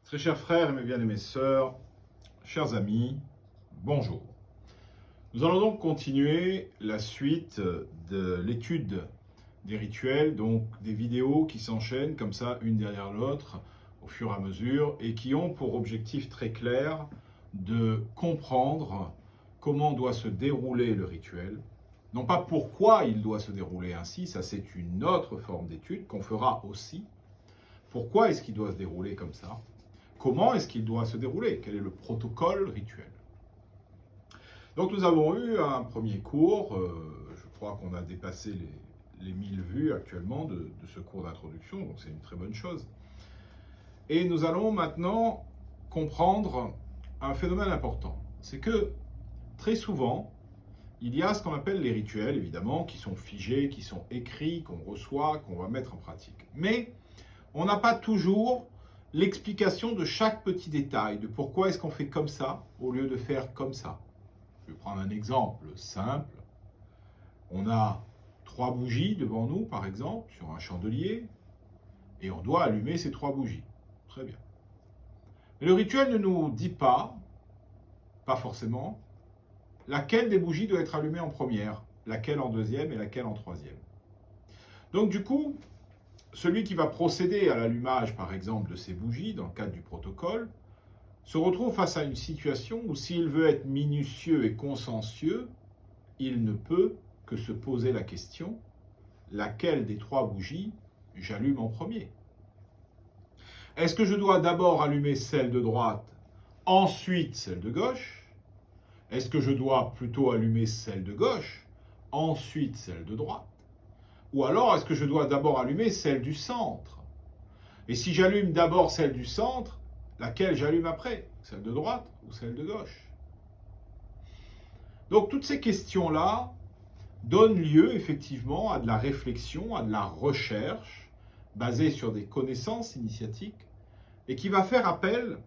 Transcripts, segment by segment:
Très chers frères et mes bien-aimées sœurs, chers amis, bonjour. Nous allons donc continuer la suite de l'étude des rituels, donc des vidéos qui s'enchaînent comme ça, une derrière l'autre, au fur et à mesure, et qui ont pour objectif très clair de comprendre comment doit se dérouler le rituel. Non pas pourquoi il doit se dérouler ainsi, ça c'est une autre forme d'étude qu'on fera aussi. Pourquoi est-ce qu'il doit se dérouler comme ça ? Comment est-ce qu'il doit se dérouler? Quel est le protocole rituel? Donc nous avons eu un premier cours, je crois qu'on a dépassé les 1000 vues actuellement de ce cours d'introduction, donc c'est une très bonne chose. Et nous allons maintenant comprendre un phénomène important. C'est que très souvent, il y a ce qu'on appelle les rituels, évidemment, qui sont figés, qui sont écrits, qu'on reçoit, qu'on va mettre en pratique. Mais on n'a pas toujours l'explication de chaque petit détail, de pourquoi est-ce qu'on fait comme ça au lieu de faire comme ça. Je vais prendre un exemple simple. On a 3 bougies devant nous, par exemple, sur un chandelier, et on doit allumer ces 3 bougies. Très bien. Mais le rituel ne nous dit pas forcément, laquelle des bougies doit être allumée en première, laquelle en deuxième et laquelle en troisième. Donc du coup, celui qui va procéder à l'allumage, par exemple, de ces bougies, dans le cadre du protocole, se retrouve face à une situation où s'il veut être minutieux et consciencieux, il ne peut que se poser la question, laquelle des 3 bougies j'allume en premier? Est-ce que je dois d'abord allumer celle de droite, ensuite celle de gauche? Est-ce que je dois plutôt allumer celle de gauche, ensuite celle de droite? Ou alors, est-ce que je dois d'abord allumer celle du centre? Et si j'allume d'abord celle du centre, laquelle j'allume après? Celle de droite ou celle de gauche? Donc, toutes ces questions-là donnent lieu, effectivement, à de la réflexion, à de la recherche, basée sur des connaissances initiatiques, et qui va faire appel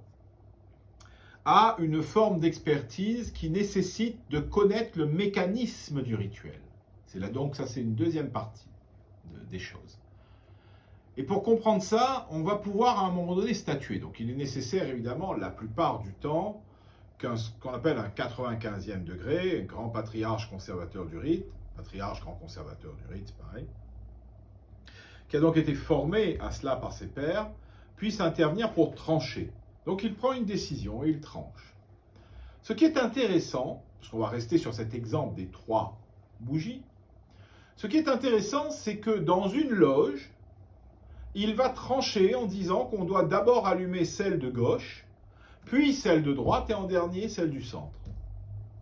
à une forme d'expertise qui nécessite de connaître le mécanisme du rituel. Donc, ça, c'est une deuxième partie des choses. Et pour comprendre ça, on va pouvoir à un moment donné statuer. Donc il est nécessaire évidemment la plupart du temps ce qu'on appelle un 95e degré, grand patriarche conservateur du rite, patriarche grand conservateur du rite, c'est pareil, qui a donc été formé à cela par ses pairs, puisse intervenir pour trancher. Donc il prend une décision et il tranche. Ce qui est intéressant, parce qu'on va rester sur cet exemple des 3 bougies, ce qui est intéressant, c'est que dans une loge, il va trancher en disant qu'on doit d'abord allumer celle de gauche, puis celle de droite et en dernier celle du centre.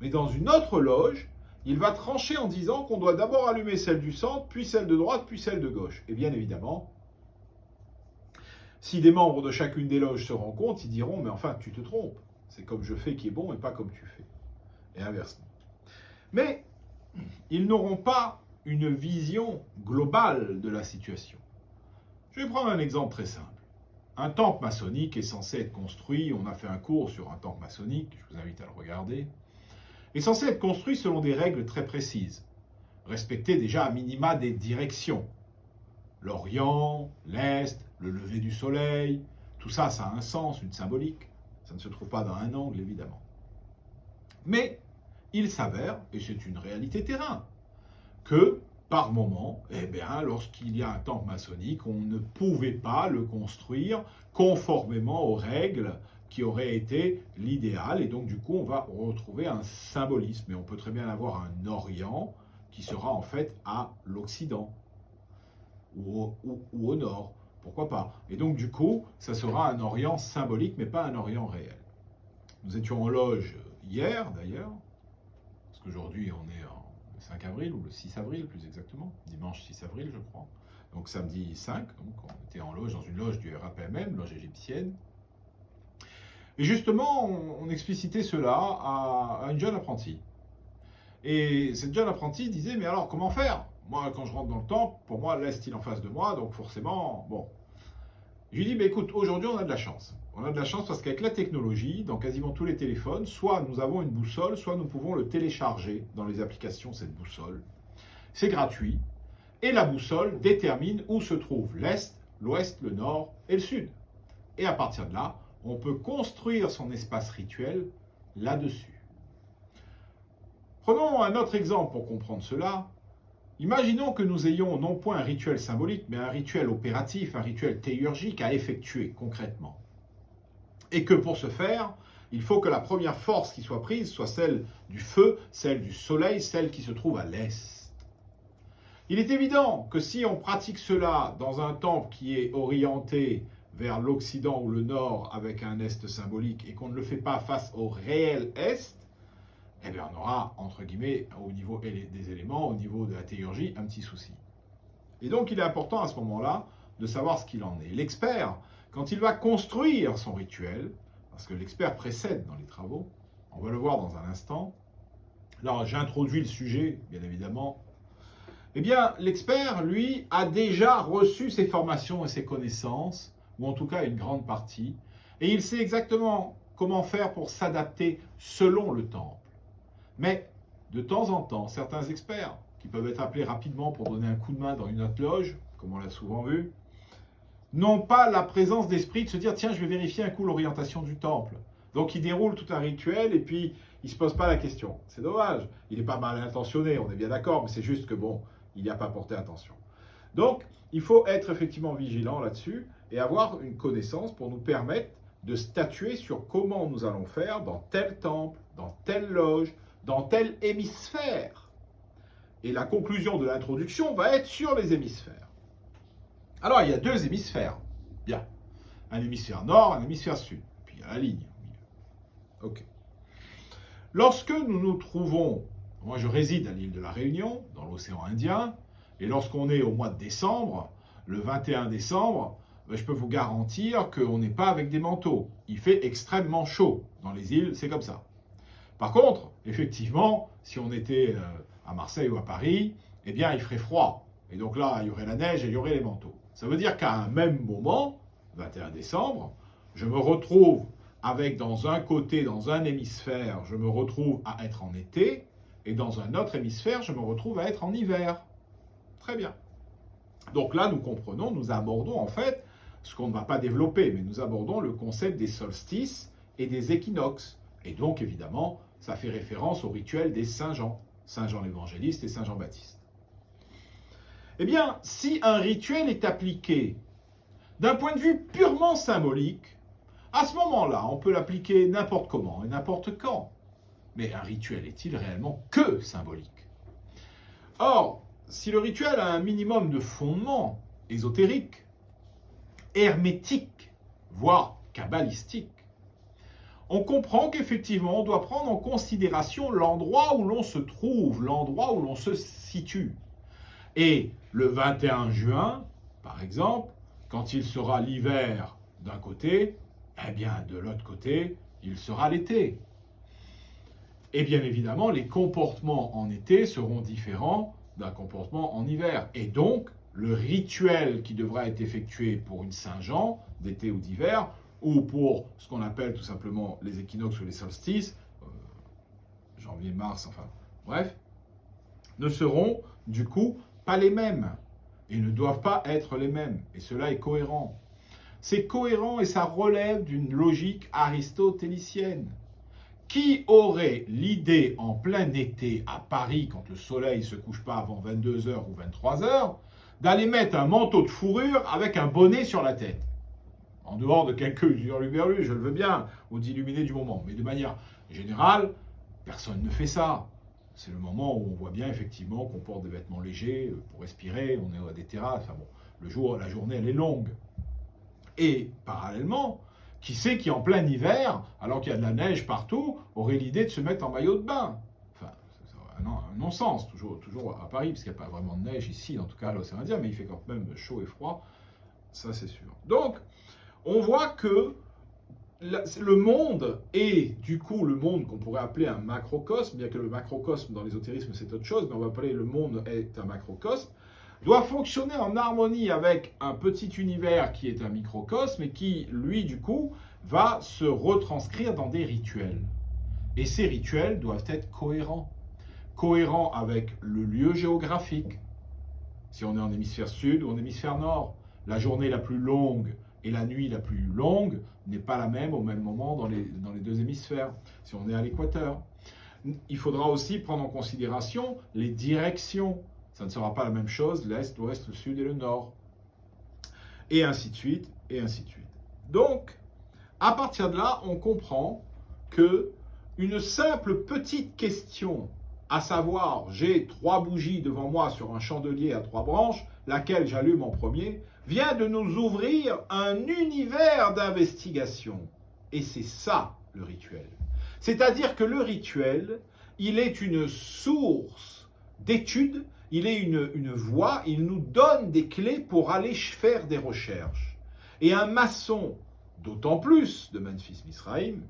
Mais dans une autre loge, il va trancher en disant qu'on doit d'abord allumer celle du centre, puis celle de droite, puis celle de gauche. Et bien évidemment, si des membres de chacune des loges se rendent compte, ils diront « mais enfin, tu te trompes, c'est comme je fais qui est bon et pas comme tu fais. » Et inversement. Mais ils n'auront pas une vision globale de la situation. Je vais prendre un exemple très simple. Un temple maçonnique est censé être construit, on a fait un cours sur un temple maçonnique, je vous invite à le regarder, est censé être construit selon des règles très précises. Respecter déjà à minima des directions. L'Orient, l'Est, le lever du soleil, tout ça, ça a un sens, une symbolique. Ça ne se trouve pas dans un angle, évidemment. Mais il s'avère, et c'est une réalité terrain, que par moment, lorsqu'il y a un temple maçonnique, on ne pouvait pas le construire conformément aux règles qui auraient été l'idéal. Et donc, du coup, on va retrouver un symbolisme. Et on peut très bien avoir un Orient qui sera en fait à l'Occident ou au Nord. Pourquoi pas? Et donc, du coup, ça sera un Orient symbolique, mais pas un Orient réel. Nous étions en loge hier, d'ailleurs, parce qu'aujourd'hui, on est en 5 avril, ou le 6 avril plus exactement, dimanche 6 avril je crois, donc samedi 5, donc on était en loge, dans une loge du RAPMM, loge égyptienne, et justement on explicitait cela à une jeune apprentie, et cette jeune apprentie disait mais alors comment faire? Moi quand je rentre dans le temple, pour moi l'Est il est en face de moi, donc forcément, bon. Je lui dis, écoute, aujourd'hui on a de la chance. On a de la chance parce qu'avec la technologie, dans quasiment tous les téléphones, soit nous avons une boussole, soit nous pouvons le télécharger dans les applications, cette boussole. C'est gratuit. Et la boussole détermine où se trouve l'Est, l'Ouest, le Nord et le Sud. Et à partir de là, on peut construire son espace rituel là-dessus. Prenons un autre exemple pour comprendre cela. Imaginons que nous ayons non point un rituel symbolique, mais un rituel opératif, un rituel théurgique à effectuer concrètement. Et que pour ce faire, il faut que la première force qui soit prise soit celle du feu, celle du soleil, celle qui se trouve à l'est. Il est évident que si on pratique cela dans un temple qui est orienté vers l'Occident ou le Nord avec un Est symbolique et qu'on ne le fait pas face au réel Est, eh bien on aura, entre guillemets, au niveau des éléments, au niveau de la théurgie, un petit souci. Et donc il est important à ce moment-là de savoir ce qu'il en est. L'expert, quand il va construire son rituel, parce que l'expert précède dans les travaux, on va le voir dans un instant, là j'introduis le sujet, bien évidemment, eh bien l'expert, lui, a déjà reçu ses formations et ses connaissances, ou en tout cas une grande partie, et il sait exactement comment faire pour s'adapter selon le temple. Mais, de temps en temps, certains experts, qui peuvent être appelés rapidement pour donner un coup de main dans une autre loge, comme on l'a souvent vu, n'ont pas la présence d'esprit de se dire « Tiens, je vais vérifier un coup l'orientation du temple ». Donc, ils déroulent tout un rituel et puis ils ne se posent pas la question. C'est dommage. Il n'est pas mal intentionné, on est bien d'accord, mais c'est juste que, bon, il n'y a pas porté attention. Donc, il faut être effectivement vigilant là-dessus et avoir une connaissance pour nous permettre de statuer sur comment nous allons faire dans tel temple, dans telle loge, dans tel hémisphère. Et la conclusion de l'introduction va être sur les hémisphères. Alors, il y a deux hémisphères. Bien. Un hémisphère nord, un hémisphère sud. Puis il y a la ligne au milieu. OK. Lorsque nous nous trouvons, moi je réside à l'île de la Réunion, dans l'océan Indien, et lorsqu'on est au mois de décembre, le 21 décembre, je peux vous garantir qu'on n'est pas avec des manteaux. Il fait extrêmement chaud. Dans les îles, c'est comme ça. Par contre, effectivement, si on était à Marseille ou à Paris, eh bien, il ferait froid. Et donc là, il y aurait la neige et il y aurait les manteaux. Ça veut dire qu'à un même moment, 21 décembre, je me retrouve avec dans un côté, dans un hémisphère, je me retrouve à être en été, et dans un autre hémisphère, je me retrouve à être en hiver. Très bien. Donc là, nous comprenons, nous abordons en fait ce qu'on ne va pas développer, mais nous abordons le concept des solstices et des équinoxes. Et donc, évidemment, ça fait référence au rituel des Saint Jean, Saint Jean l'Évangéliste et Saint Jean Baptiste. Eh bien, si un rituel est appliqué d'un point de vue purement symbolique, à ce moment-là, on peut l'appliquer n'importe comment et n'importe quand. Mais un rituel est-il réellement que symbolique? Or, si le rituel a un minimum de fondement ésotérique, hermétique, voire kabbalistique, on comprend qu'effectivement, on doit prendre en considération l'endroit où l'on se trouve, l'endroit où l'on se situe. Et le 21 juin, par exemple, quand il sera l'hiver d'un côté, eh bien, de l'autre côté, il sera l'été. Et bien évidemment, les comportements en été seront différents d'un comportement en hiver. Et donc, le rituel qui devra être effectué pour une Saint-Jean, d'été ou d'hiver, ou pour ce qu'on appelle tout simplement les équinoxes ou les solstices, janvier, mars, enfin bref, ne seront du coup pas les mêmes et ne doivent pas être les mêmes. Et cela est cohérent. C'est cohérent et ça relève d'une logique aristotélicienne. Qui aurait l'idée en plein été à Paris, quand le soleil ne se couche pas avant 22h ou 23h, d'aller mettre un manteau de fourrure avec un bonnet sur la tête? En dehors de quelques hurluberlus, je le veux bien, ou d'illuminer du moment. Mais de manière générale, personne ne fait ça. C'est le moment où on voit bien effectivement qu'on porte des vêtements légers pour respirer, on est à des terrasses. Enfin bon, la journée, elle est longue. Et parallèlement, qui sait qui en plein hiver, alors qu'il y a de la neige partout, aurait l'idée de se mettre en maillot de bain? Enfin, c'est un non-sens, toujours à Paris, parce qu'il n'y a pas vraiment de neige ici, en tout cas à l'océan Indien, mais il fait quand même chaud et froid, ça c'est sûr. Donc, on voit que le monde est, du coup, le monde qu'on pourrait appeler un macrocosme, bien que le macrocosme dans l'ésotérisme c'est autre chose, mais on va appeler le monde est un macrocosme, doit fonctionner en harmonie avec un petit univers qui est un microcosme et qui, lui, du coup, va se retranscrire dans des rituels. Et ces rituels doivent être cohérents. Cohérents avec le lieu géographique, si on est en hémisphère sud ou en hémisphère nord. La journée la plus longue Et la nuit la plus longue n'est pas la même au même moment dans les deux hémisphères, si on est à l'équateur. Il faudra aussi prendre en considération les directions. Ça ne sera pas la même chose, l'Est, l'Ouest, le Sud et le Nord. Et ainsi de suite, et ainsi de suite. Donc, à partir de là, on comprend que une simple petite question, à savoir, j'ai 3 bougies devant moi sur un chandelier à 3 branches, laquelle j'allume en premier, vient de nous ouvrir un univers d'investigation. Et c'est ça, le rituel. C'est-à-dire que le rituel, il est une source d'études, il est une voie, il nous donne des clés pour aller faire des recherches. Et un maçon, d'autant plus de Memphis Misraïm,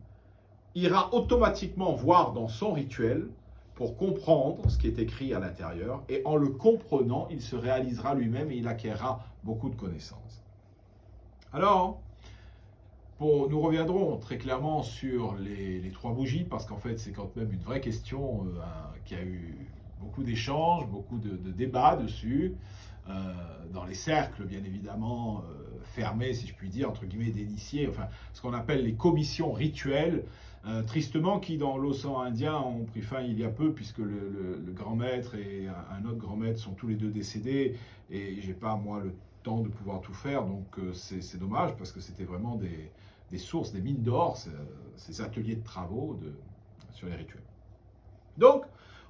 ira automatiquement voir dans son rituel pour comprendre ce qui est écrit à l'intérieur, et en le comprenant, il se réalisera lui-même et il acquérera beaucoup de connaissances. Alors, nous reviendrons très clairement sur les 3 bougies, parce qu'en fait, c'est quand même une vraie question qui a eu beaucoup d'échanges, beaucoup de débats dessus, dans les cercles, bien évidemment, fermés, si je puis dire, entre guillemets, d'initiés, enfin, ce qu'on appelle les commissions rituelles, tristement, qui dans l'océan Indien ont pris fin il y a peu, puisque le grand maître et un autre grand maître sont tous les deux décédés, et j'ai pas, moi, le temps de pouvoir tout faire, donc c'est dommage, parce que c'était vraiment des sources, des mines d'or, ces ateliers de travaux sur les rituels. Donc,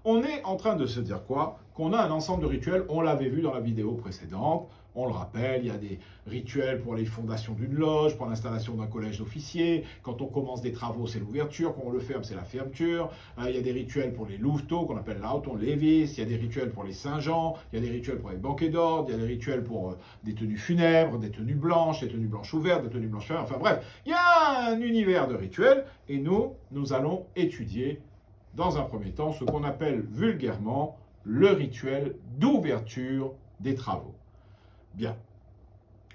on est en train de se dire quoi? Qu'on a un ensemble de rituels, on l'avait vu dans la vidéo précédente, on le rappelle, il y a des rituels pour les fondations d'une loge, pour l'installation d'un collège d'officiers, quand on commence des travaux, c'est l'ouverture, quand on le ferme, c'est la fermeture, il y a des rituels pour les louveteaux, qu'on appelle l'auton lévis, il y a des rituels pour les Saint-Jean, il y a des rituels pour les banquets d'ordre, il y a des rituels pour des tenues funèbres, des tenues blanches ouvertes, des tenues blanches fermées, enfin bref, il y a un univers de rituels, et nous allons étudier dans un premier temps ce qu'on appelle vulgairement le rituel d'ouverture des travaux. Bien.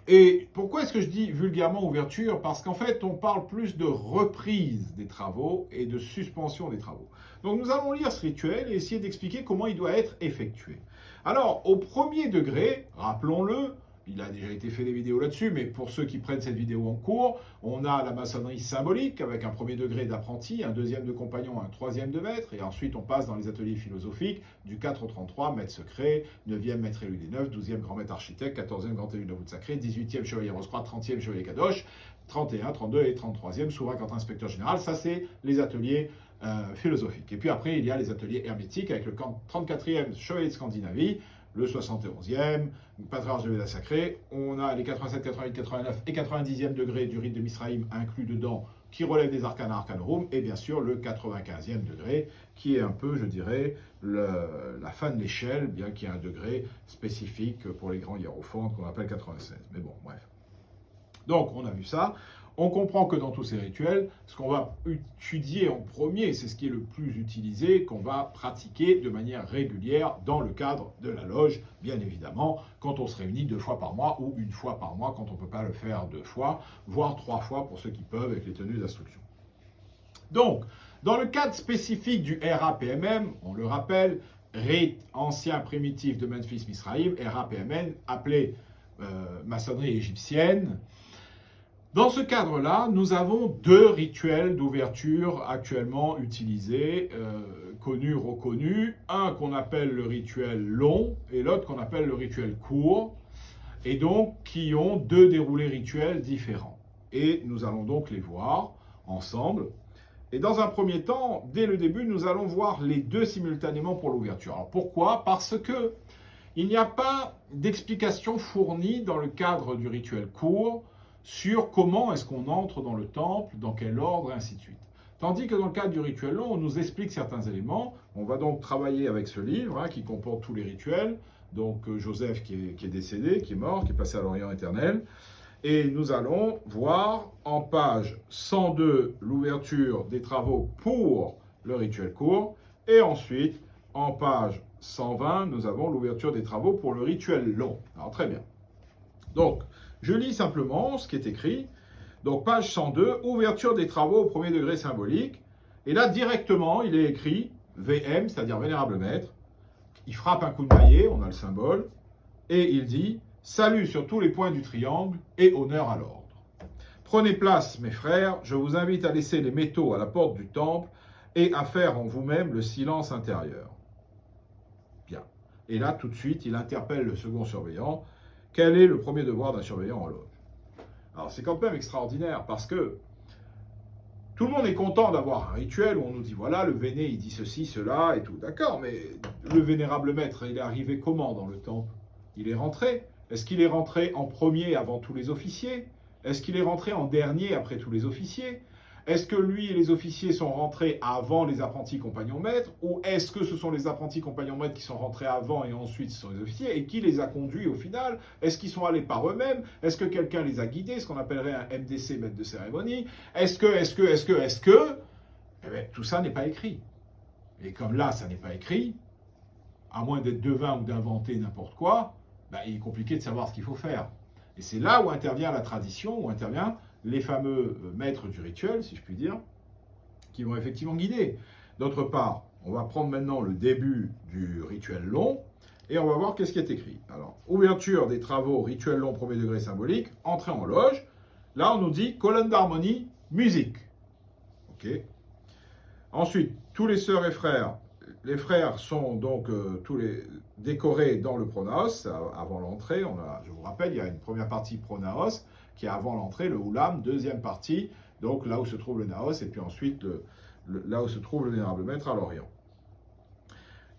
Et pourquoi est-ce que je dis vulgairement ouverture? Parce qu'en fait, on parle plus de reprise des travaux et de suspension des travaux. Donc nous allons lire ce rituel et essayer d'expliquer comment il doit être effectué. Alors, au premier degré, rappelons-le, il a déjà été fait des vidéos là-dessus, mais pour ceux qui prennent cette vidéo en cours, on a la maçonnerie symbolique avec un premier degré d'apprenti, un deuxième de compagnon, un troisième de maître, et ensuite on passe dans les ateliers philosophiques du 4 au 33, maître secret, 9e maître élu des 9, 12e grand maître architecte, 14e grand élu de la voûte sacrée, 18e chevalier Rose-Croix, 30e chevalier Kadosh, 31, 32 et 33e souverain quand inspecteur général. Ça, c'est les ateliers philosophiques. Et puis après, il y a les ateliers hermétiques avec le 34e chevalier de Scandinavie, le 71e, patriarche de Véda sacré. On a les 87, 88, 89 et 90e degré du rite de Misraïm inclus dedans, qui relève des arcana arcanorum, et bien sûr le 95e degré, qui est un peu, je dirais, la fin de l'échelle, bien qu'il y ait un degré spécifique pour les grands hiérophantes qu'on appelle 96. Mais bon, bref. Donc, on a vu ça. On comprend que dans tous ces rituels, ce qu'on va étudier en premier, c'est ce qui est le plus utilisé, qu'on va pratiquer de manière régulière dans le cadre de la loge, bien évidemment, quand on se réunit 2 fois par mois ou 1 fois par mois, quand on ne peut pas le faire 2 fois, voire 3 fois pour ceux qui peuvent avec les tenues d'instruction. Donc, dans le cadre spécifique du RAPMM, on le rappelle, rite ancien primitif de Memphis Misraïm, RAPMN, appelé maçonnerie égyptienne. Dans ce cadre-là, nous avons 2 rituels d'ouverture actuellement utilisés, connus, reconnus. Un qu'on appelle le rituel long et l'autre qu'on appelle le rituel court, et donc qui ont 2 déroulés rituels différents. Et nous allons donc les voir ensemble. Et dans un premier temps, dès le début, nous allons voir les 2 simultanément pour l'ouverture. Alors pourquoi? Parce que il n'y a pas d'explication fournie dans le cadre du rituel court sur comment est-ce qu'on entre dans le temple, dans quel ordre, et ainsi de suite. Tandis que dans le cadre du rituel long, on nous explique certains éléments. On va donc travailler avec ce livre qui comporte tous les rituels. Donc Joseph qui est décédé, qui est mort, qui est passé à l'Orient éternel. Et nous allons voir en page 102 l'ouverture des travaux pour le rituel court. Et ensuite, en page 120, nous avons l'ouverture des travaux pour le rituel long. Alors très bien. Donc, je lis simplement ce qui est écrit. Donc, page 102, ouverture des travaux au premier degré symbolique. Et là, directement, il est écrit VM, c'est-à-dire Vénérable Maître. Il frappe un coup de maillet, on a le symbole. Et il dit, salut sur tous les points du triangle et honneur à l'ordre. Prenez place, mes frères, je vous invite à laisser les métaux à la porte du temple et à faire en vous-même le silence intérieur. Bien. Et là, tout de suite, il interpelle le second surveillant. Quel est le premier devoir d'un surveillant en loge? Alors, c'est quand même extraordinaire parce que tout le monde est content d'avoir un rituel où on nous dit, voilà, le véné, il dit ceci, cela et tout. D'accord, mais le vénérable maître, il est arrivé comment dans le temple? Il est rentré. Est-ce qu'il est rentré en premier avant tous les officiers? Est-ce qu'il est rentré en dernier après tous les officiers? Est-ce que lui et les officiers sont rentrés avant les apprentis compagnons maîtres? Ou est-ce que ce sont les apprentis compagnons maîtres qui sont rentrés avant et ensuite ce sont les officiers? Et qui les a conduits au final? Est-ce qu'ils sont allés par eux-mêmes? Est-ce que quelqu'un les a guidés? Ce qu'on appellerait un MDC, maître de cérémonie? Est-ce que eh bien, tout ça n'est pas écrit. Et comme là, ça n'est pas écrit, à moins d'être devin ou d'inventer n'importe quoi, ben, il est compliqué de savoir ce qu'il faut faire. Et c'est là où intervient la tradition, où intervient les fameux maîtres du rituel, si je puis dire, qui vont effectivement guider. D'autre part, on va prendre maintenant le début du rituel long, et on va voir qu'est-ce qui est écrit. Alors, ouverture des travaux, rituel long, premier degré symbolique, entrée en loge. Là, on nous dit colonne d'harmonie, musique. Ok. Ensuite, tous les sœurs et frères, les frères sont donc tous les décorés dans le pronaos avant l'entrée. Je vous rappelle, il y a une première partie pronaos qui est avant l'entrée, le Oulam, deuxième partie, donc là où se trouve le Naos, et puis ensuite là où se trouve le vénérable maître à l'Orient.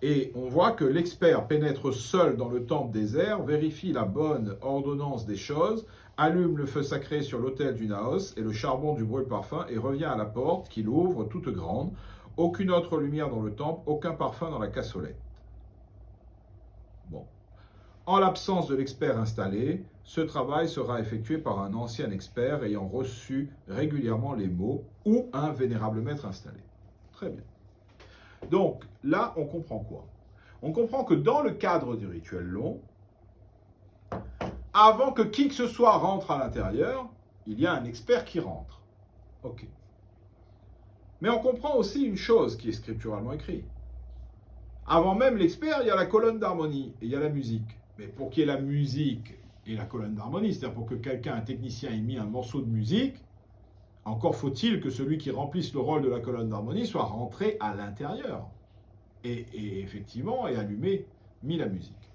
Et on voit que l'expert pénètre seul dans le temple désert, vérifie la bonne ordonnance des choses, allume le feu sacré sur l'autel du Naos et le charbon du brûle-parfum et revient à la porte qu'il ouvre toute grande. Aucune autre lumière dans le temple, aucun parfum dans la cassolette. Bon. En l'absence de l'expert installé, ce travail sera effectué par un ancien expert ayant reçu régulièrement les mots ou un vénérable maître installé. Très bien. Donc là, on comprend quoi? On comprend que dans le cadre du rituel long, avant que qui que ce soit rentre à l'intérieur, il y a un expert qui rentre. Ok. Mais on comprend aussi une chose qui est scripturalement écrite. Avant même l'expert, il y a la colonne d'harmonie et il y a la musique. Mais pour qu'il y ait la musique et la colonne d'harmonie, c'est-à-dire pour que quelqu'un, un technicien, ait mis un morceau de musique, encore faut-il que celui qui remplisse le rôle de la colonne d'harmonie soit rentré à l'intérieur et effectivement ait allumé, mis la musique.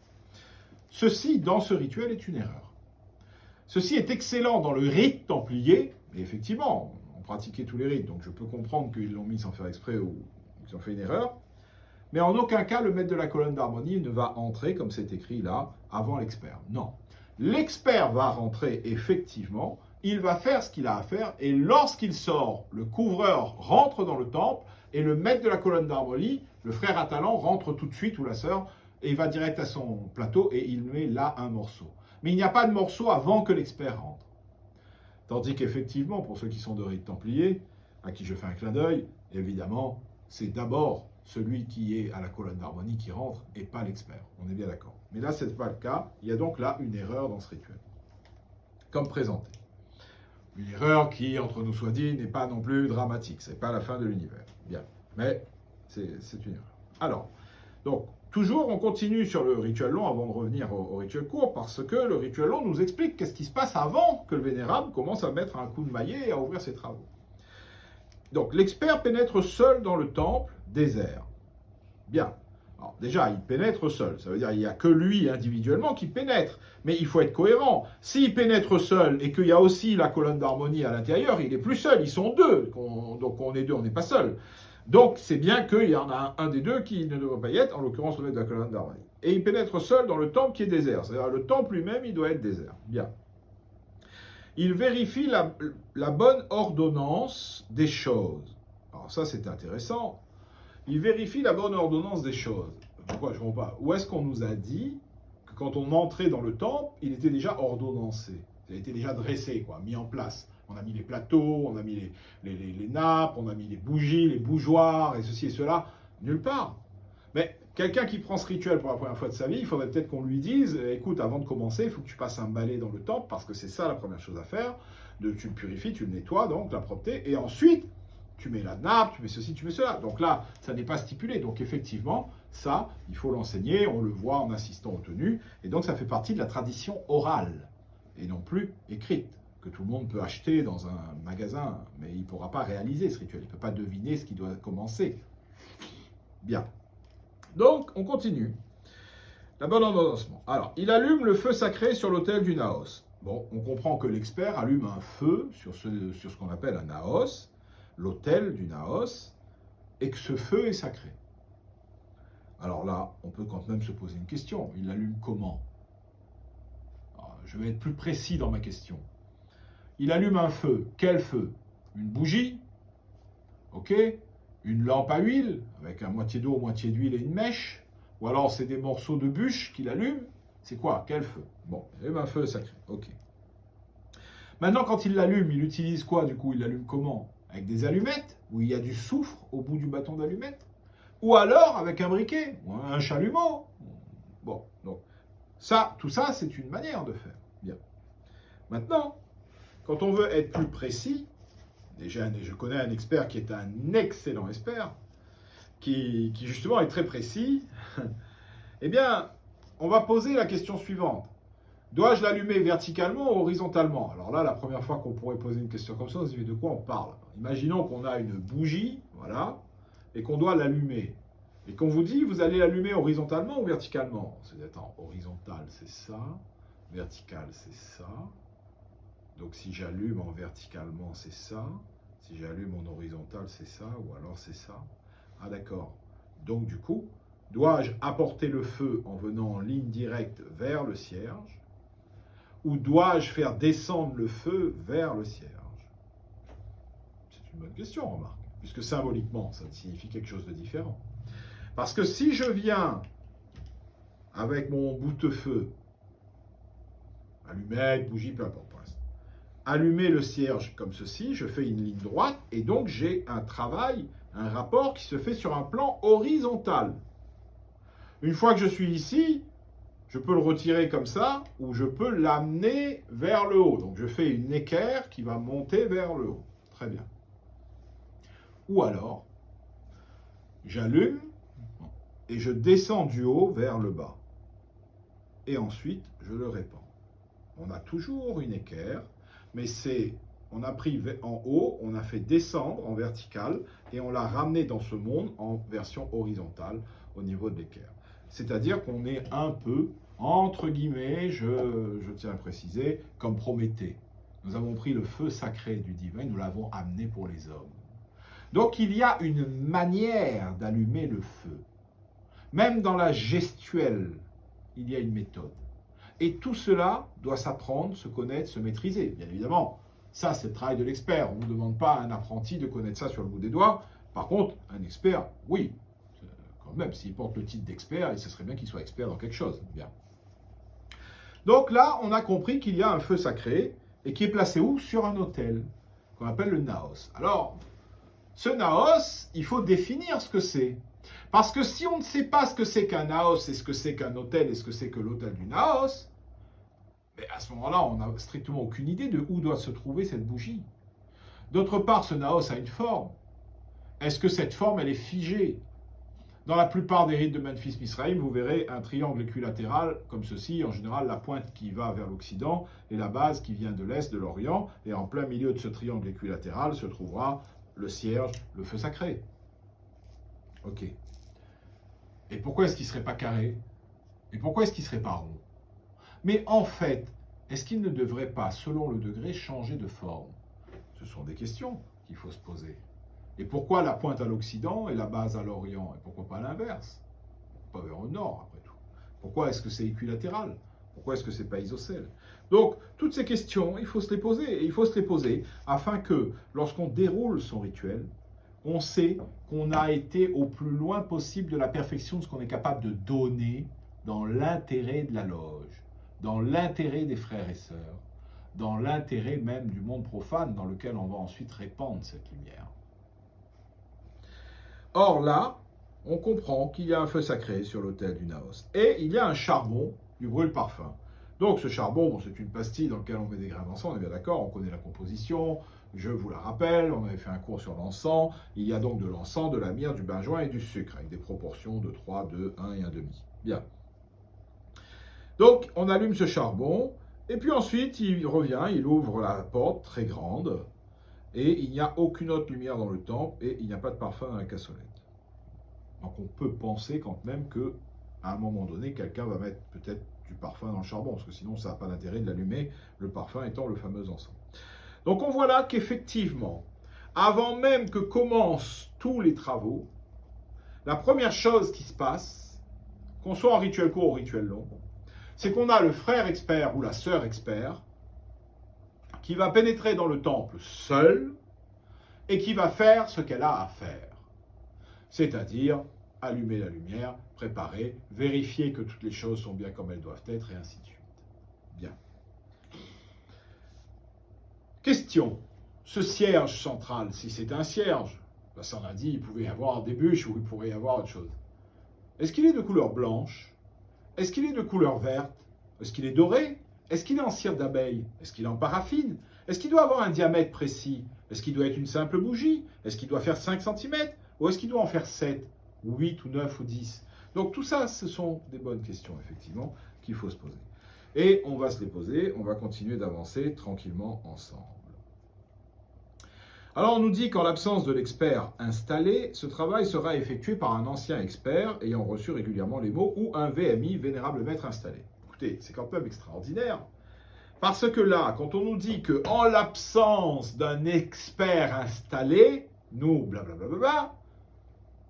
Ceci, dans ce rituel, est une erreur. Ceci est excellent dans le rite templier, et effectivement, on pratiquait tous les rites, donc je peux comprendre qu'ils l'ont mis sans faire exprès ou qu'ils ont fait une erreur. Mais en aucun cas, le maître de la colonne d'harmonie ne va entrer, comme c'est écrit là, avant l'expert. Non. L'expert va rentrer, effectivement, il va faire ce qu'il a à faire, et lorsqu'il sort, le couvreur rentre dans le temple, et le maître de la colonne d'harmonie, le frère Atalan, rentre tout de suite, ou la sœur, et va direct à son plateau, et il met là un morceau. Mais il n'y a pas de morceau avant que l'expert rentre. Tandis qu'effectivement, pour ceux qui sont de rite templier, à qui je fais un clin d'œil, évidemment, c'est d'abord celui qui est à la colonne d'harmonie qui rentre et pas l'expert. On est bien d'accord. Mais là, ce n'est pas le cas. Il y a donc là une erreur dans ce rituel. Comme présenté. Une erreur qui, entre nous soit dit, n'est pas non plus dramatique. Ce n'est pas la fin de l'univers. Bien. Mais c'est une erreur. Alors, donc, toujours, on continue sur le rituel long avant de revenir au rituel court, parce que le rituel long nous explique qu'est-ce qui se passe avant que le vénérable commence à mettre un coup de maillet et à ouvrir ses travaux. Donc, l'expert pénètre seul dans le temple désert. Bien. Alors, déjà, il pénètre seul. Ça veut dire qu'il n'y a que lui individuellement qui pénètre. Mais il faut être cohérent. S'il pénètre seul et qu'il y a aussi la colonne d'harmonie à l'intérieur, il n'est plus seul. Ils sont deux. Donc, on est deux, on n'est pas seul. Donc, c'est bien qu'il y en a un des deux qui ne devrait pas y être, en l'occurrence le maître de la colonne d'harmonie. Et il pénètre seul dans le temple qui est désert. C'est-à-dire le temple lui-même, il doit être désert. Bien. Il vérifie la bonne ordonnance des choses. Alors ça, c'est intéressant. Il vérifie la bonne ordonnance des choses. Pourquoi? Je ne comprends pas. Où est-ce qu'on nous a dit que quand on entrait dans le temple, il était déjà ordonnancé? Il était déjà dressé, quoi, mis en place. On a mis les plateaux, on a mis les nappes, on a mis les bougies, les bougeoirs, et ceci et cela. Nulle part. Mais quelqu'un qui prend ce rituel pour la première fois de sa vie, il faudrait peut-être qu'on lui dise, écoute, avant de commencer, il faut que tu passes un balai dans le temple, parce que c'est ça la première chose à faire. Tu le purifies, tu le nettoies, donc la propreté, et ensuite, tu mets la nappe, tu mets ceci, tu mets cela. Donc là, ça n'est pas stipulé. Donc effectivement, ça, il faut l'enseigner, on le voit en assistant aux tenues, et donc ça fait partie de la tradition orale, et non plus écrite. que tout le monde peut acheter dans un magasin, mais il ne pourra pas réaliser ce rituel, il ne peut pas deviner ce qui doit commencer. Bien. Donc, on continue. La bonne ordonnancement. Alors, il allume le feu sacré sur l'autel du Naos. Bon, on comprend que l'expert allume un feu sur ce qu'on appelle un Naos, l'autel du Naos, et que ce feu est sacré. Alors là, on peut quand même se poser une question. Il l'allume comment? Alors, je vais être plus précis dans ma question. Il allume un feu. Quel feu? Une bougie? Ok? Une lampe à huile, avec un moitié d'eau, moitié d'huile et une mèche? Ou alors c'est des morceaux de bûche qu'il allume? C'est quoi? Quel feu? Bon, il allume un feu sacré. Ok. Maintenant, quand il l'allume, il utilise quoi du coup? Il l'allume comment? Avec des allumettes? Où il y a du soufre au bout du bâton d'allumette? Ou alors avec un briquet? Ou un chalumeau? Bon, donc, ça, tout ça, c'est une manière de faire. Bien. Maintenant, quand on veut être plus précis, déjà, je connais un expert qui est un excellent expert, qui justement est très précis, eh bien, on va poser la question suivante. Dois-je l'allumer verticalement ou horizontalement? Alors là, la première fois qu'on pourrait poser une question comme ça, on se dit de quoi on parle? Imaginons qu'on a une bougie, voilà, et qu'on doit l'allumer. Et qu'on vous dit, vous allez l'allumer horizontalement ou verticalement? Attends, horizontal, c'est ça, vertical, c'est ça. Donc si j'allume en verticalement, c'est ça. Si j'allume en horizontal, c'est ça, ou alors c'est ça. Ah d'accord. Donc du coup, dois-je apporter le feu en venant en ligne directe vers le cierge? Ou dois-je faire descendre le feu vers le cierge? C'est une bonne question, remarque, puisque symboliquement, ça signifie quelque chose de différent. Parce que si je viens avec mon boute-feu, allumette, bougie, peu importe, allumer le cierge comme ceci, je fais une ligne droite, et donc j'ai un travail, un rapport qui se fait sur un plan horizontal. Une fois que je suis ici, je peux le retirer comme ça, ou je peux l'amener vers le haut. Donc je fais une équerre qui va monter vers le haut. Très bien. Ou alors, j'allume et je descends du haut vers le bas. Et ensuite, je le répands. On a toujours une équerre, mais on a pris en haut, on a fait descendre en vertical, et on l'a ramené dans ce monde en version horizontale au niveau de l'équerre. C'est-à-dire qu'on est un peu, entre guillemets, je tiens à préciser, comme Prométhée. Nous avons pris le feu sacré du divin, nous l'avons amené pour les hommes. Donc il y a une manière d'allumer le feu. Même dans la gestuelle, il y a une méthode. Et tout cela doit s'apprendre, se connaître, se maîtriser. Bien évidemment, ça c'est le travail de l'expert. On ne demande pas à un apprenti de connaître ça sur le bout des doigts. Par contre, un expert, oui. Quand même, s'il porte le titre d'expert, ce serait bien qu'il soit expert dans quelque chose. Bien. Donc là, on a compris qu'il y a un feu sacré et qui est placé où? Sur un autel, qu'on appelle le Naos. Alors, ce Naos, il faut définir ce que c'est. Parce que si on ne sait pas ce que c'est qu'un Naos et ce que c'est qu'un autel et ce que c'est que l'autel du Naos, mais à ce moment-là, on n'a strictement aucune idée de où doit se trouver cette bougie. D'autre part, ce Naos a une forme. Est-ce que cette forme, elle est figée? Dans la plupart des rites de Memphis-Misraïm, vous verrez un triangle équilatéral comme ceci, en général la pointe qui va vers l'Occident et la base qui vient de l'Est, de l'Orient, et en plein milieu de ce triangle équilatéral se trouvera le cierge, le feu sacré. Ok. Et pourquoi est-ce qu'il ne serait pas carré? Et pourquoi est-ce qu'il ne serait pas rond? Mais en fait, est-ce qu'il ne devrait pas, selon le degré, changer de forme? Ce sont des questions qu'il faut se poser. Et pourquoi la pointe à l'Occident et la base à l'Orient? Et pourquoi pas l'inverse? Pas vers le Nord, après tout. Pourquoi est-ce que c'est équilatéral? Pourquoi est-ce que c'est pas isocèle? Donc, toutes ces questions, il faut se les poser. Et il faut se les poser afin que, lorsqu'on déroule son rituel, on sait qu'on a été au plus loin possible de la perfection de ce qu'on est capable de donner dans l'intérêt de la loge, dans l'intérêt des frères et sœurs, dans l'intérêt même du monde profane dans lequel on va ensuite répandre cette lumière. Or là, on comprend qu'il y a un feu sacré sur l'autel du Naos. Et il y a un charbon du brûle-parfum. Donc ce charbon, c'est une pastille dans laquelle on met des grains d'encens, on est bien d'accord, on connaît la composition, je vous la rappelle, on avait fait un cours sur l'encens. Il y a donc de l'encens, de la myrrhe, du benjoin et du sucre, avec des proportions de 3, 2, 1 et 1,5. Bien. Donc on allume ce charbon, Et puis ensuite, il revient, il ouvre la porte très grande, et il n'y a aucune autre lumière dans le temple, et il n'y a pas de parfum dans la cassolette. Donc on peut penser quand même que à un moment donné, quelqu'un va mettre peut-être du parfum dans le charbon, parce que sinon ça n'a pas d'intérêt de l'allumer, le parfum étant le fameux encens. Donc on voit là qu'effectivement, avant même que commencent tous les travaux, la première chose qui se passe, qu'on soit en rituel court ou rituel long, c'est qu'on a le frère expert ou la sœur expert qui va pénétrer dans le temple seul et qui va faire ce qu'elle a à faire. C'est-à-dire allumer la lumière, préparer, vérifier que toutes les choses sont bien comme elles doivent être, et ainsi de suite. Bien. Question. Ce cierge central, si c'est un cierge, ça on a dit, il pouvait y avoir des bûches ou il pourrait y avoir autre chose. Est-ce qu'il est de couleur blanche? Est-ce qu'il est de couleur verte? Est-ce qu'il est doré? Est-ce qu'il est en cire d'abeille? Est-ce qu'il est en paraffine? Est-ce qu'il doit avoir un diamètre précis? Est-ce qu'il doit être une simple bougie? Est-ce qu'il doit faire 5 cm? Ou est-ce qu'il doit en faire 7, ou 8, ou 9, ou 10? Donc tout ça, ce sont des bonnes questions, effectivement, qu'il faut se poser. Et on va se les poser, on va continuer d'avancer tranquillement ensemble. Alors on nous dit qu'en l'absence de l'expert installé, ce travail sera effectué par un ancien expert ayant reçu régulièrement les mots ou un VMI, vénérable maître installé. Écoutez, c'est quand même extraordinaire. Parce que là, quand on nous dit qu'en l'absence d'un expert installé, nous, blablabla,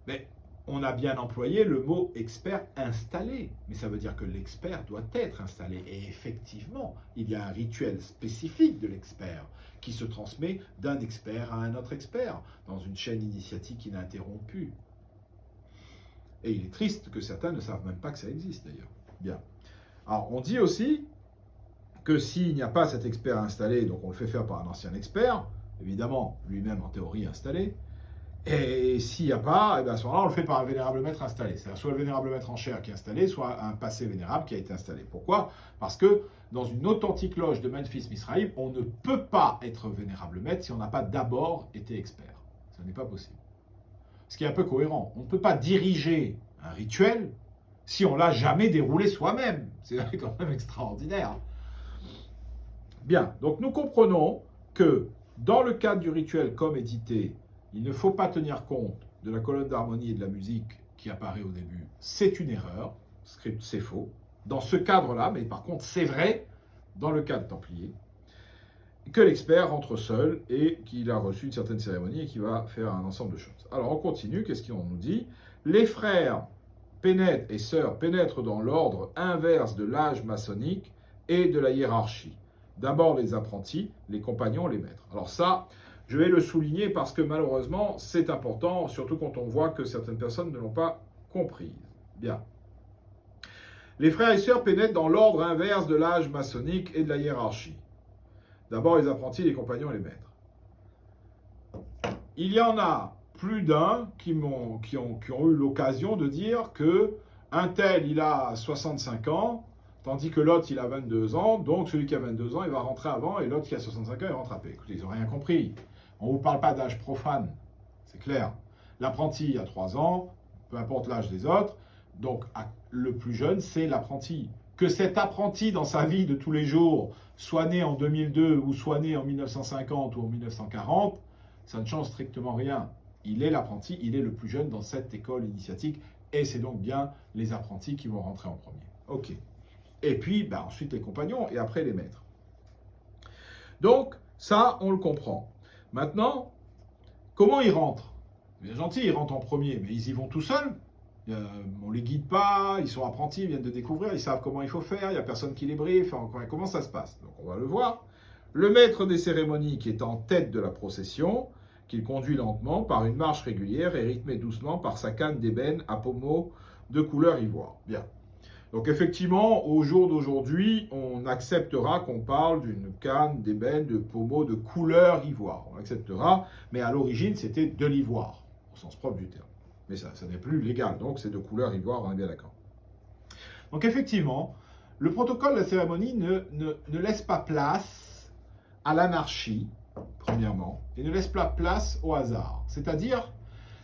mais on a bien employé le mot expert installé. Mais ça veut dire que l'expert doit être installé. Et effectivement, il y a un rituel spécifique de l'expert qui se transmet d'un expert à un autre expert dans une chaîne initiatique ininterrompue. Et il est triste que certains ne savent même pas que ça existe d'ailleurs. Bien. Alors on dit aussi que s'il n'y a pas cet expert installé, donc on le fait faire par un ancien expert, évidemment lui-même en théorie installé, et s'il n'y a pas, à ce moment-là, on le fait par un vénérable maître installé. C'est-à-dire soit le vénérable maître en chair qui est installé, soit un passé vénérable qui a été installé. Pourquoi? Parce que dans une authentique loge de Memphis Misraïm, on ne peut pas être vénérable maître si on n'a pas d'abord été expert. Ce n'est pas possible. Ce qui est un peu cohérent. On ne peut pas diriger un rituel si on ne l'a jamais déroulé soi-même. C'est quand même extraordinaire. Bien, donc nous comprenons que dans le cadre du rituel comme édité, il ne faut pas tenir compte de la colonne d'harmonie et de la musique qui apparaît au début. C'est une erreur, script c'est faux. Dans ce cadre-là, mais par contre c'est vrai dans le cadre templier, que l'expert rentre seul et qu'il a reçu une certaine cérémonie et qu'il va faire un ensemble de choses. Alors on continue, qu'est-ce qu'on nous dit? Les frères pénètrent et sœurs pénètrent dans l'ordre inverse de l'âge maçonnique et de la hiérarchie. D'abord les apprentis, les compagnons, les maîtres. Alors ça, je vais le souligner parce que malheureusement, c'est important, surtout quand on voit que certaines personnes ne l'ont pas comprise. Bien. Les frères et sœurs pénètrent dans l'ordre inverse de l'âge maçonnique et de la hiérarchie. D'abord les apprentis, les compagnons, les maîtres. Il y en a plus d'un qui ont eu l'occasion de dire que un tel, il a 65 ans, tandis que l'autre, il a 22 ans, donc celui qui a 22 ans, il va rentrer avant, et l'autre qui a 65 ans, il rentre après. Écoutez, ils n'ont rien compris. On ne vous parle pas d'âge profane, c'est clair. L'apprenti a 3 ans, peu importe l'âge des autres, donc le plus jeune, c'est l'apprenti. Que cet apprenti, dans sa vie de tous les jours, soit né en 2002 ou soit né en 1950 ou en 1940, ça ne change strictement rien. Il est l'apprenti, il est le plus jeune dans cette école initiatique, et c'est donc bien les apprentis qui vont rentrer en premier. Ok. Et puis, ensuite les compagnons, et après les maîtres. Donc, ça, on le comprend. Maintenant, comment ils rentrent? Bien gentil, ils rentrent en premier, mais ils y vont tout seuls. On ne les guide pas, ils sont apprentis, ils viennent de découvrir, ils savent comment il faut faire, il n'y a personne qui les briefe, comment ça se passe? Donc on va le voir. Le maître des cérémonies qui est en tête de la procession, qu'il conduit lentement par une marche régulière et rythmée doucement par sa canne d'ébène à pommeau de couleur ivoire. Bien. Donc effectivement, au jour d'aujourd'hui, on acceptera qu'on parle d'une canne d'ébène de pommeau de couleur ivoire. On acceptera, mais à l'origine, c'était de l'ivoire, au sens propre du terme. Mais ça n'est plus légal, donc c'est de couleur ivoire, on est bien d'accord. Donc effectivement, le protocole de la cérémonie ne laisse pas place à l'anarchie, premièrement, et ne laisse pas place au hasard. C'est-à-dire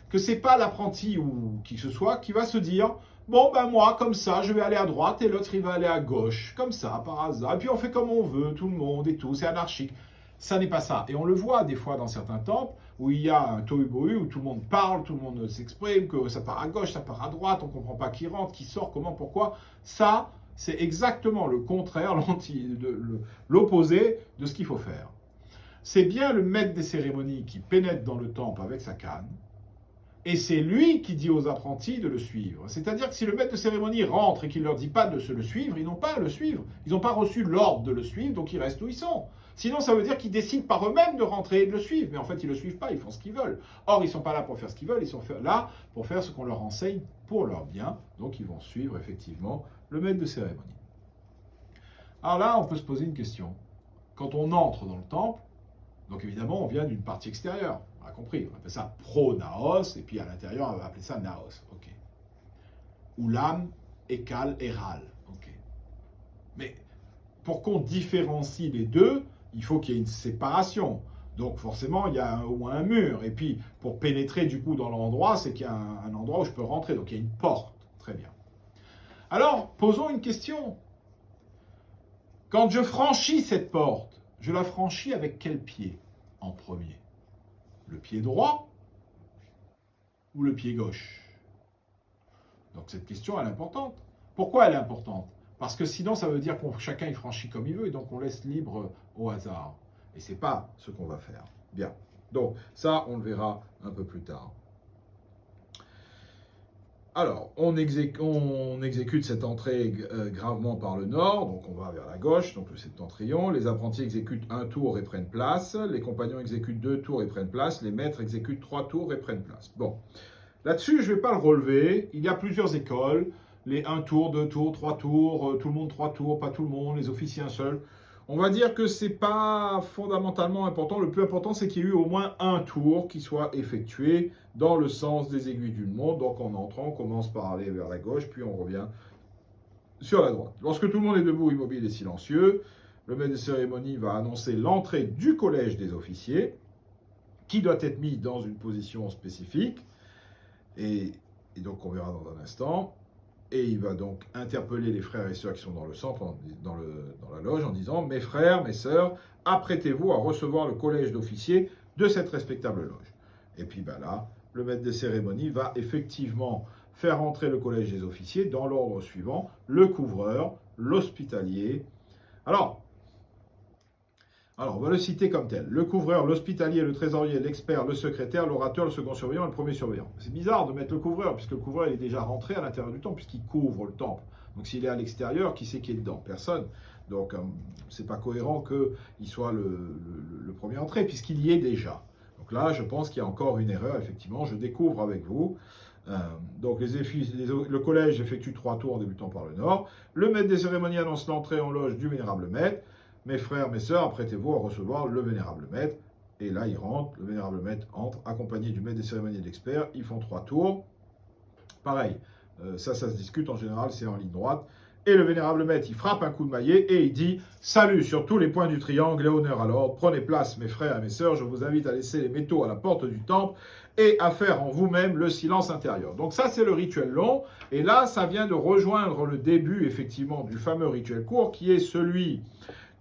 que ce n'est pas l'apprenti ou qui que ce soit qui va se dire Bon, ben moi, comme ça, je vais aller à droite et l'autre, il va aller à gauche. Comme ça, par hasard. Et puis on fait comme on veut, tout le monde et tout. C'est anarchique. Ça n'est pas ça. Et on le voit des fois dans certains temples où il y a un tohu-bohu, où tout le monde parle, tout le monde s'exprime, que ça part à gauche, ça part à droite, on ne comprend pas qui rentre, qui sort, comment, pourquoi. Ça, c'est exactement le contraire, l'opposé de ce qu'il faut faire. C'est bien le maître des cérémonies qui pénètre dans le temple avec sa canne, et c'est lui qui dit aux apprentis de le suivre. C'est-à-dire que si le maître de cérémonie rentre et qu'il ne leur dit pas de se le suivre, ils n'ont pas à le suivre. Ils n'ont pas reçu l'ordre de le suivre, donc ils restent où ils sont. Sinon, ça veut dire qu'ils décident par eux-mêmes de rentrer et de le suivre. Mais en fait, ils ne le suivent pas, ils font ce qu'ils veulent. Or, ils ne sont pas là pour faire ce qu'ils veulent, ils sont là pour faire ce qu'on leur enseigne pour leur bien. Donc, ils vont suivre effectivement le maître de cérémonie. Alors là, on peut se poser une question. Quand on entre dans le temple, donc évidemment, on vient d'une partie extérieure. On a compris, on appelle ça pro-naos, et puis à l'intérieur, on va appeler ça naos. Ok. Oulam, ekal, eral. Ok. Mais pour qu'on différencie les deux, il faut qu'il y ait une séparation. Donc forcément, il y a au moins un mur. Et puis, pour pénétrer du coup dans l'endroit, c'est qu'il y a un endroit où je peux rentrer. Donc il y a une porte. Très bien. Alors, posons une question. Quand je franchis cette porte, je la franchis avec quel pied en premier? Le pied droit ou le pied gauche? Donc cette question, elle est importante. Pourquoi elle est importante? Parce que sinon, ça veut dire que chacun il franchit comme il veut et donc on laisse libre au hasard. Et ce n'est pas ce qu'on va faire. Bien. Donc ça, on le verra un peu plus tard. Alors, on exécute cette entrée gravement par le nord, donc on va vers la gauche, donc le septentrion. Les apprentis exécutent un tour et prennent place. Les compagnons exécutent 2 tours et prennent place. Les maîtres exécutent 3 tours et prennent place. Bon, là-dessus, je ne vais pas le relever. Il y a plusieurs écoles. Les 1 tour, 2 tours, 3 tours, tout le monde 3 tours, pas tout le monde, les officiers un seul. On va dire que ce n'est pas fondamentalement important. Le plus important, c'est qu'il y ait eu au moins un tour qui soit effectué dans le sens des aiguilles d'une montre. Donc en entrant, on commence par aller vers la gauche, puis on revient sur la droite. Lorsque tout le monde est debout, immobile et silencieux, le maître de cérémonie va annoncer l'entrée du collège des officiers, qui doit être mis dans une position spécifique. Et donc on verra dans un instant. Et il va donc interpeller les frères et sœurs qui sont dans le centre, dans la loge, en disant « Mes frères, mes sœurs, apprêtez-vous à recevoir le collège d'officiers de cette respectable loge. » Et puis là, le maître de cérémonie va effectivement faire entrer le collège des officiers dans l'ordre suivant, le couvreur, l'hospitalier. Alors, on va le citer comme tel. Le couvreur, l'hospitalier, le trésorier, l'expert, le secrétaire, l'orateur, le second surveillant et le premier surveillant. C'est bizarre de mettre le couvreur, puisque le couvreur il est déjà rentré à l'intérieur du temple, puisqu'il couvre le temple. Donc s'il est à l'extérieur, qui c'est qui est dedans? Personne. Donc c'est pas cohérent qu'il soit le premier entré, puisqu'il y est déjà. Donc là, je pense qu'il y a encore une erreur, effectivement. Je découvre avec vous. Donc le collège effectue 3 tours en débutant par le nord. Le maître des cérémonies annonce l'entrée en loge du vénérable maître. Mes frères, mes sœurs, apprêtez-vous à recevoir le vénérable maître. Et là, il rentre, le vénérable maître entre, accompagné du maître des cérémonies et de l'expert. Ils font 3 tours. Pareil, ça se discute en général, c'est en ligne droite. Et le vénérable maître, il frappe un coup de maillet et il dit « Salut sur tous les points du triangle et honneur à l'ordre. Prenez place, mes frères et mes sœurs. Je vous invite à laisser les métaux à la porte du temple et à faire en vous-même le silence intérieur. » Donc ça, c'est le rituel long. Et là, ça vient de rejoindre le début, effectivement, du fameux rituel court qui est celui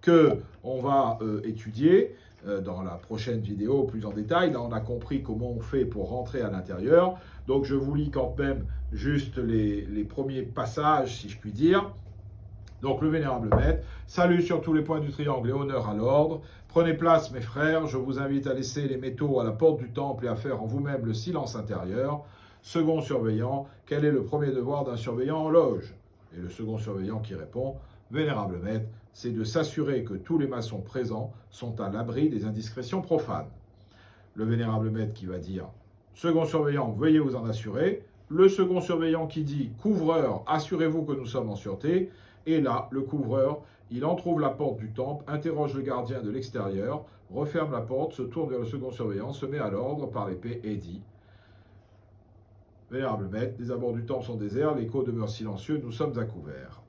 qu'on va étudier dans la prochaine vidéo plus en détail. Là, on a compris comment on fait pour rentrer à l'intérieur. Donc, je vous lis quand même juste les premiers passages, si je puis dire. Donc, le vénérable maître, salut sur tous les points du triangle et honneur à l'ordre. Prenez place, mes frères. Je vous invite à laisser les métaux à la porte du temple et à faire en vous-même le silence intérieur. Second surveillant, quel est le premier devoir d'un surveillant en loge? Et le second surveillant qui répond, vénérable maître, c'est de s'assurer que tous les maçons présents sont à l'abri des indiscrétions profanes. Le vénérable maître qui va dire « Second surveillant, veuillez vous en assurer ». Le second surveillant qui dit « Couvreur, assurez-vous que nous sommes en sûreté ». Et là, le couvreur, il entrouvre la porte du temple, interroge le gardien de l'extérieur, referme la porte, se tourne vers le second surveillant, se met à l'ordre par l'épée et dit « Vénérable maître, les abords du temple sont déserts, l'écho demeure silencieux, nous sommes à couvert. »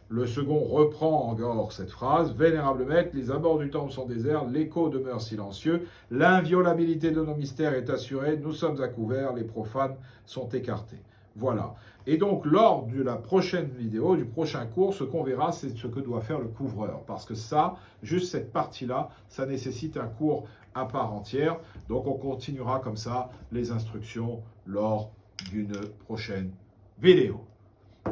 Le second reprend encore cette phrase. « Vénérable maître, les abords du temple sont déserts, l'écho demeure silencieux, l'inviolabilité de nos mystères est assurée, nous sommes à couvert, les profanes sont écartés. » Voilà. Et donc, lors de la prochaine vidéo, du prochain cours, ce qu'on verra, c'est ce que doit faire le couvreur. Parce que ça, juste cette partie-là, ça nécessite un cours à part entière. Donc, on continuera comme ça les instructions lors d'une prochaine vidéo.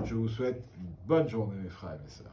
Je vous souhaite une bonne journée, mes frères et mes sœurs.